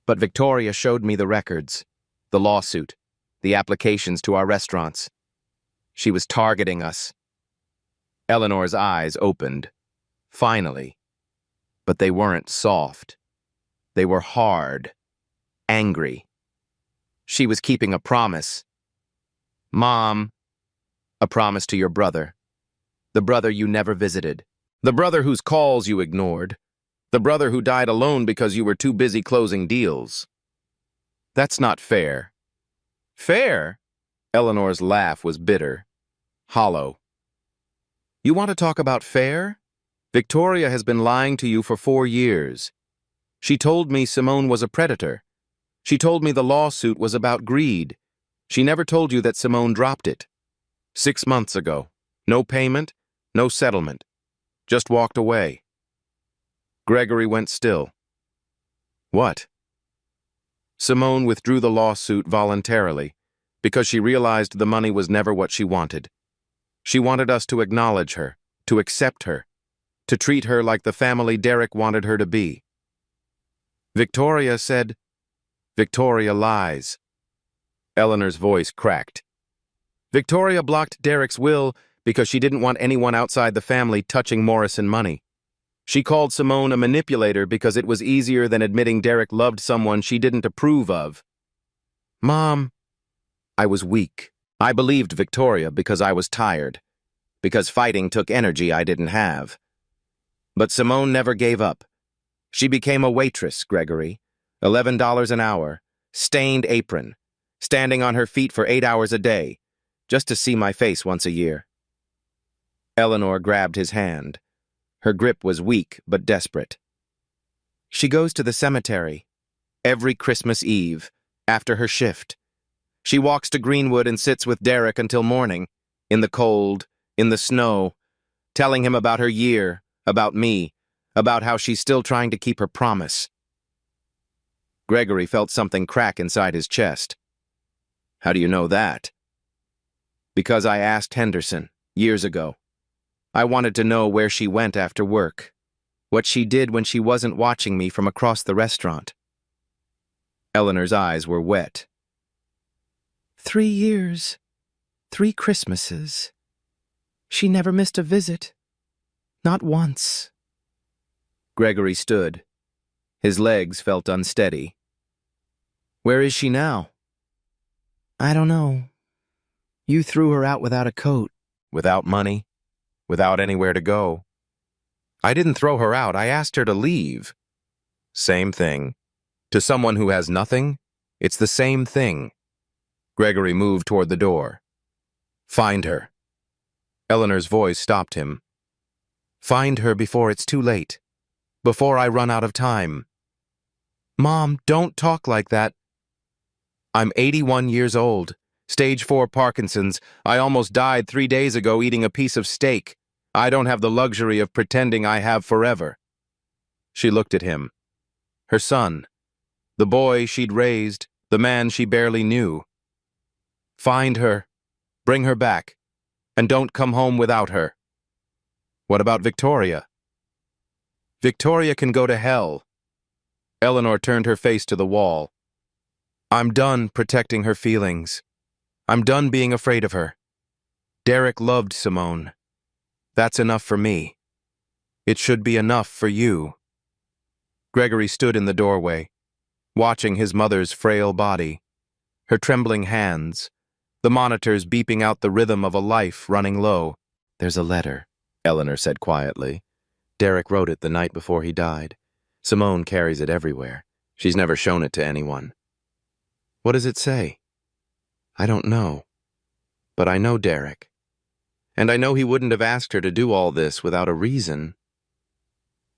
Speaker 1: But Victoria showed me the records, the lawsuit, the applications to our restaurants. She was targeting us. Eleanor's eyes opened. Finally. But they weren't soft. They were hard. Angry. She was keeping a promise. Mom. A promise to your brother. The brother you never visited. The brother whose calls you ignored. The brother who died alone because you were too busy closing deals. That's not fair. Fair? Eleanor's laugh was bitter, hollow. You want to talk about fair? Victoria has been lying to you for 4 years. She told me Simone was a predator. She told me the lawsuit was about greed. She never told you that Simone dropped it. 6 months ago. No payment, no settlement. Just walked away. Gregory went still. What? Simone withdrew the lawsuit voluntarily because she realized the money was never what she wanted. She wanted us to acknowledge her, to accept her, to treat her like the family Derek wanted her to be. Victoria said, "Victoria lies." Eleanor's voice cracked. Victoria blocked Derek's will because she didn't want anyone outside the family touching Morrison money. She called Simone a manipulator because it was easier than admitting Derek loved someone she didn't approve of. Mom, I was weak. I believed Victoria because I was tired, because fighting took energy I didn't have. But Simone never gave up. She became a waitress, Gregory, $11 an hour, stained apron, standing on her feet for 8 hours a day, just to see my face once a year. Eleanor grabbed his hand. Her grip was weak but desperate. She goes to the cemetery every Christmas Eve, after her shift. She walks to Greenwood and sits with Derek until morning, in the cold, in the snow, telling him about her year, about me, about how she's still trying to keep her promise. Gregory felt something crack inside his chest. How do you know that? Because I asked Henderson, years ago. I wanted to know where she went after work, what she did when she wasn't watching me from across the restaurant. Eleanor's eyes were wet. 3 years, 3 Christmases. She never missed a visit. Not once. Gregory stood. His legs felt unsteady. Where is she now? I don't know. You threw her out without a coat. Without money? Without anywhere to go? I didn't throw her out. I asked her to leave. Same thing. To someone who has nothing, it's the same thing. Gregory moved toward the door. Find her. Eleanor's voice stopped him. Find her before it's too late. Before I run out of time. Mom, don't talk like that. I'm 81 years old. Stage 4 Parkinson's. I almost died 3 days ago eating a piece of steak. I don't have the luxury of pretending I have forever. She looked at him. Her son. The boy she'd raised. The man she barely knew. Find her. Bring her back. And don't come home without her. What about Victoria? Victoria can go to hell. Eleanor turned her face to the wall. I'm done protecting her feelings. I'm done being afraid of her. Derek loved Simone. That's enough for me. It should be enough for you. Gregory stood in the doorway, watching his mother's frail body, her trembling hands, the monitors beeping out the rhythm of a life running low. There's a letter, Eleanor said quietly. Derek wrote it the night before he died. Simone carries it everywhere. She's never shown it to anyone. What does it say? I don't know. But I know Derek. And I know he wouldn't have asked her to do all this without a reason.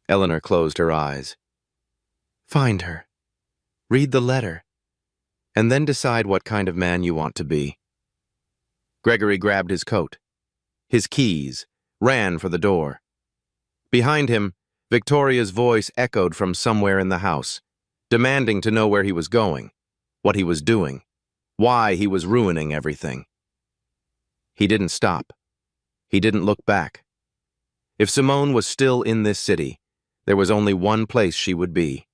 Speaker 1: Eleanor closed her eyes. Find her. Read the letter. And then decide what kind of man you want to be. Gregory grabbed his coat, his keys, ran for the door. Behind him, Victoria's voice echoed from somewhere in the house, demanding to know where he was going, what he was doing, why he was ruining everything. He didn't stop. He didn't look back. If Simone was still in this city, there was only one place she would be.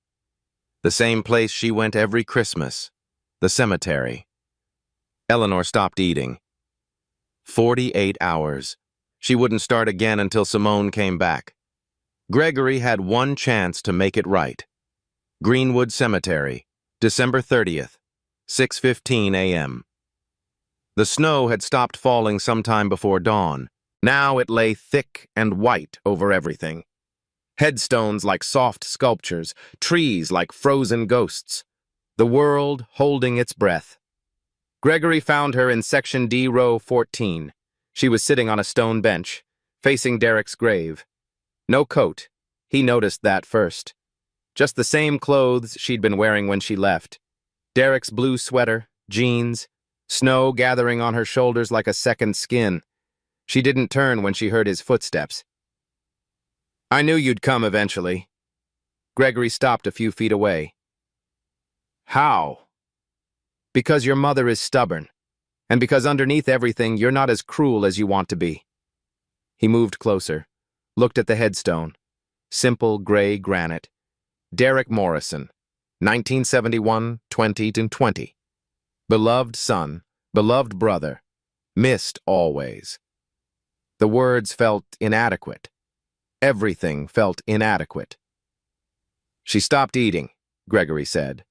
Speaker 1: The same place she went every Christmas, the cemetery. Eleanor stopped eating. 48 hours. She wouldn't start again until Simone came back. Gregory had one chance to make it right. Greenwood Cemetery, December 30th, 6:15 a.m. The snow had stopped falling sometime before dawn. Now it lay thick and white over everything. Headstones like soft sculptures, trees like frozen ghosts. The world holding its breath. Gregory found her in Section D, Row 14. She was sitting on a stone bench, facing Derek's grave. No coat. He noticed that first. Just the same clothes she'd been wearing when she left. Derek's blue sweater, jeans, snow gathering on her shoulders like a second skin. She didn't turn when she heard his footsteps. I knew you'd come eventually. Gregory stopped a few feet away. How? Because your mother is stubborn, and because underneath everything you're not as cruel as you want to be. He moved closer, looked at the headstone. Simple gray granite. Derek Morrison, 1971, 20-20. Beloved son, beloved brother, missed always. The words felt inadequate. Everything felt inadequate. She stopped eating, Gregory said.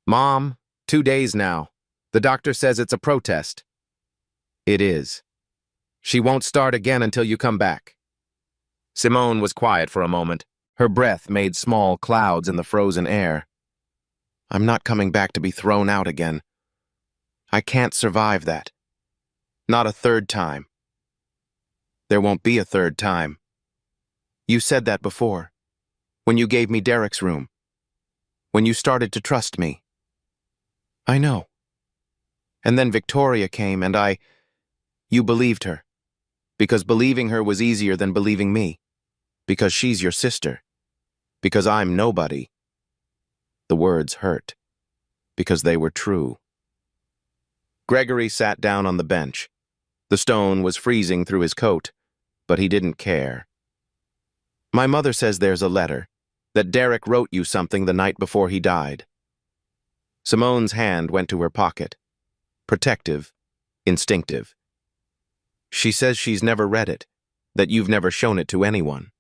Speaker 1: Mom, 2 days now. The doctor says it's a protest. It is. She won't start again until you come back. Simone was quiet for a moment. Her breath made small clouds in the frozen air. I'm not coming back to be thrown out again. I can't survive that. Not a third time. There won't be a third time. You said that before, when you gave me Derek's room, when you started to trust me. I know. And then Victoria came and you believed her, because believing her was easier than believing me, because she's your sister, because I'm nobody. The words hurt, because they were true. Gregory sat down on the bench. The stone was freezing through his coat, but he didn't care. My mother says there's a letter, that Derek wrote you something the night before he died. Simone's hand went to her pocket. Protective, instinctive. She says she's never read it, that you've never shown it to anyone.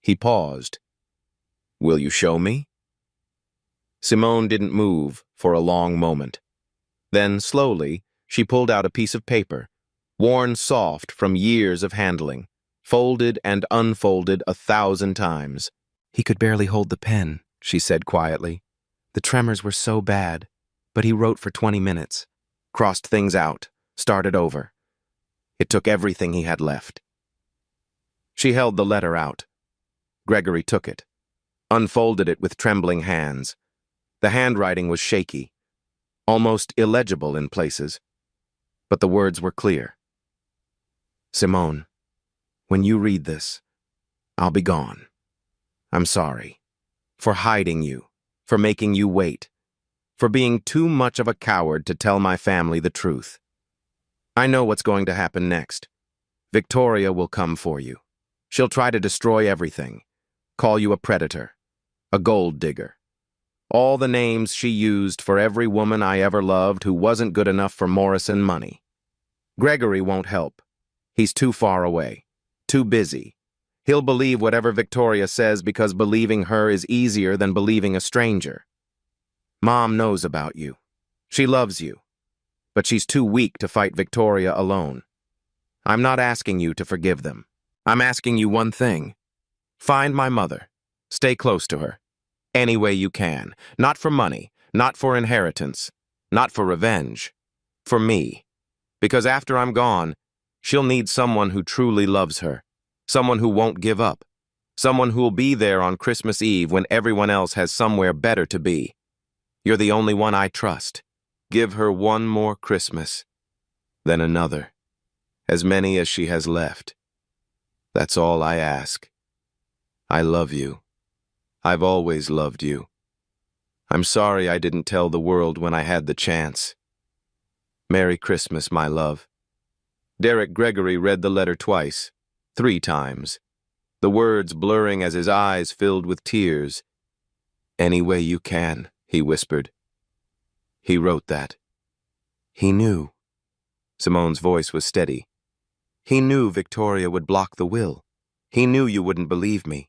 Speaker 1: He paused. Will you show me? Simone didn't move for a long moment. Then, slowly, she pulled out a piece of paper, worn soft from years of handling, folded and unfolded 1,000 times. He could barely hold the pen, she said quietly. The tremors were so bad, but he wrote for 20 minutes, crossed things out, started over. It took everything he had left. She held the letter out. Gregory took it, unfolded it with trembling hands. The handwriting was shaky, almost illegible in places, but the words were clear. Simone, when you read this, I'll be gone. I'm sorry for hiding you, for making you wait, for being too much of a coward to tell my family the truth. I know what's going to happen next. Victoria will come for you. She'll try to destroy everything, call you a predator, a gold digger. All the names she used for every woman I ever loved who wasn't good enough for Morrison money. Gregory won't help. He's too far away, too busy. He'll believe whatever Victoria says because believing her is easier than believing a stranger. Mom knows about you. She loves you. But she's too weak to fight Victoria alone. I'm not asking you to forgive them. I'm asking you one thing. Find my mother. Stay close to her. Any way you can. Not for money, not for inheritance, not for revenge. For me. Because after I'm gone, she'll need someone who truly loves her. Someone who won't give up. Someone who'll be there on Christmas Eve when everyone else has somewhere better to be. You're the only one I trust. Give her one more Christmas, then another. As many as she has left. That's all I ask. I love you. I've always loved you. I'm sorry I didn't tell the world when I had the chance. Merry Christmas, my love. Derek Gregory read the letter twice, 3 times, the words blurring as his eyes filled with tears. Any way you can, he whispered. He wrote that. He knew. Simone's voice was steady. He knew Victoria would block the will. He knew you wouldn't believe me,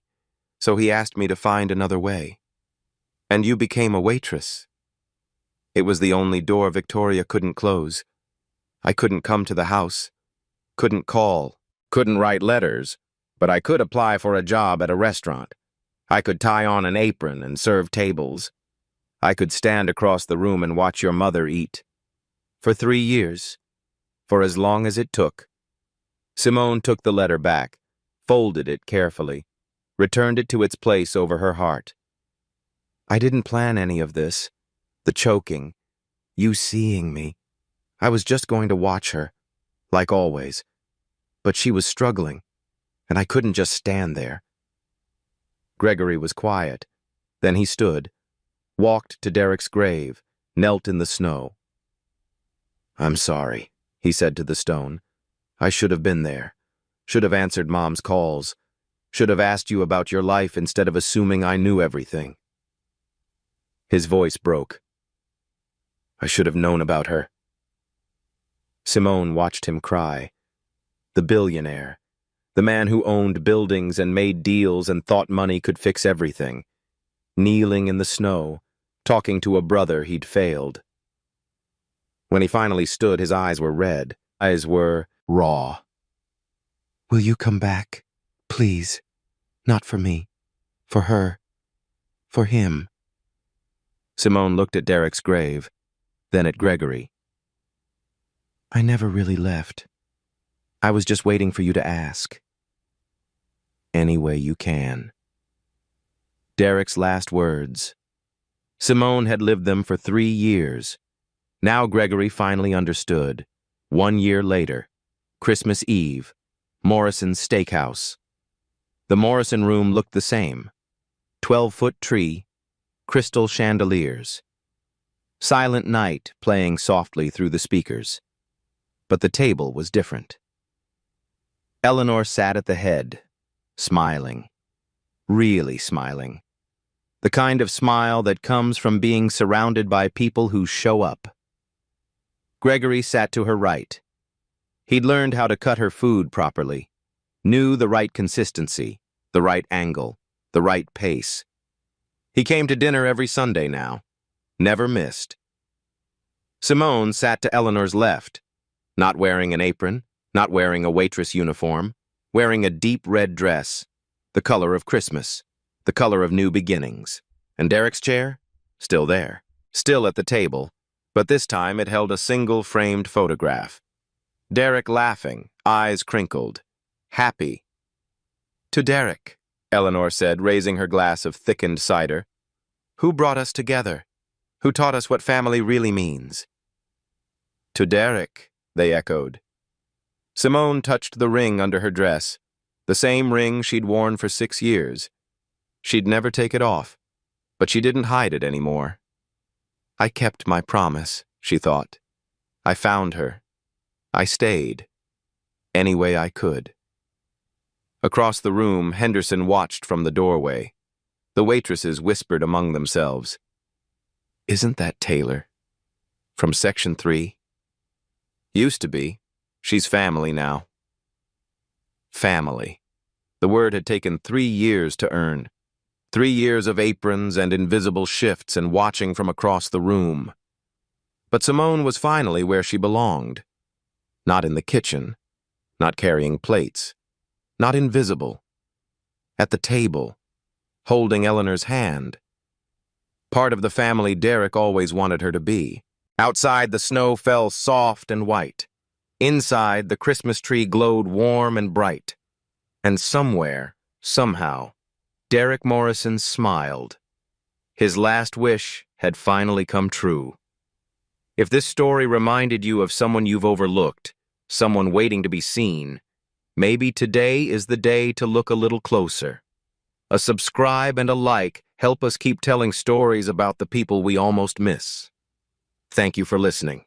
Speaker 1: so he asked me to find another way. And you became a waitress. It was the only door Victoria couldn't close. I couldn't come to the house, couldn't call, couldn't write letters, but I could apply for a job at a restaurant. I could tie on an apron and serve tables. I could stand across the room and watch your mother eat. For 3 years, for as long as it took. Simone took the letter back, folded it carefully, returned it to its place over her heart. I didn't plan any of this. The choking, you seeing me. I was just going to watch her, like always. But she was struggling, and I couldn't just stand there. Gregory was quiet. Then he stood, walked to Derek's grave, knelt in the snow. I'm sorry, he said to the stone. I should have been there, should have answered Mom's calls, Should have asked you about your life instead of assuming I knew everything." His voice broke. "I should have known about her." Simone watched him cry. The billionaire. The man who owned buildings and made deals and thought money could fix everything. Kneeling in the snow, talking to a brother he'd failed. When he finally stood, his eyes were red. Eyes were raw. "Will you come back? Please. Not for me. For her. For him." Simone looked at Derek's grave, then at Gregory. "I never really left. I was just waiting for you to ask." "Any way you can." Derek's last words. Simone had lived them for 3 years. Now Gregory finally understood. 1 year later, Christmas Eve, Morrison's Steakhouse. The Morrison room looked the same. 12-foot tree, crystal chandeliers. Silent Night playing softly through the speakers. But the table was different. Eleanor sat at the head, smiling. Really smiling. The kind of smile that comes from being surrounded by people who show up. Gregory sat to her right. He'd learned how to cut her food properly, knew the right consistency, the right angle, the right pace. He came to dinner every Sunday now, never missed. Simone sat to Eleanor's left, not wearing an apron, not wearing a waitress uniform, wearing a deep red dress, the color of Christmas, the color of new beginnings. And Derek's chair? Still there, still at the table, but this time it held a single framed photograph. Derek laughing, eyes crinkled, happy. "To Derek," Eleanor said, raising her glass of thickened cider. "Who brought us together? Who taught us what family really means?" "To Derek," they echoed. Simone touched the ring under her dress, the same ring she'd worn for 6 years. She'd never take it off, but she didn't hide it anymore. "I kept my promise," she thought. "I found her. I stayed. Any way I could." Across the room, Henderson watched from the doorway. The waitresses whispered among themselves. "Isn't that Taylor? From Section 3? Used to be. She's family now." Family. The word had taken 3 years to earn. 3 years of aprons and invisible shifts and watching from across the room. But Simone was finally where she belonged. Not in the kitchen, not carrying plates, not invisible. At the table, holding Eleanor's hand. Part of the family Derek always wanted her to be. Outside, the snow fell soft and white. Inside, the Christmas tree glowed warm and bright. And somewhere, somehow, Derek Morrison smiled. His last wish had finally come true. If this story reminded you of someone you've overlooked, someone waiting to be seen, maybe today is the day to look a little closer. A subscribe and a like help us keep telling stories about the people we almost miss. Thank you for listening.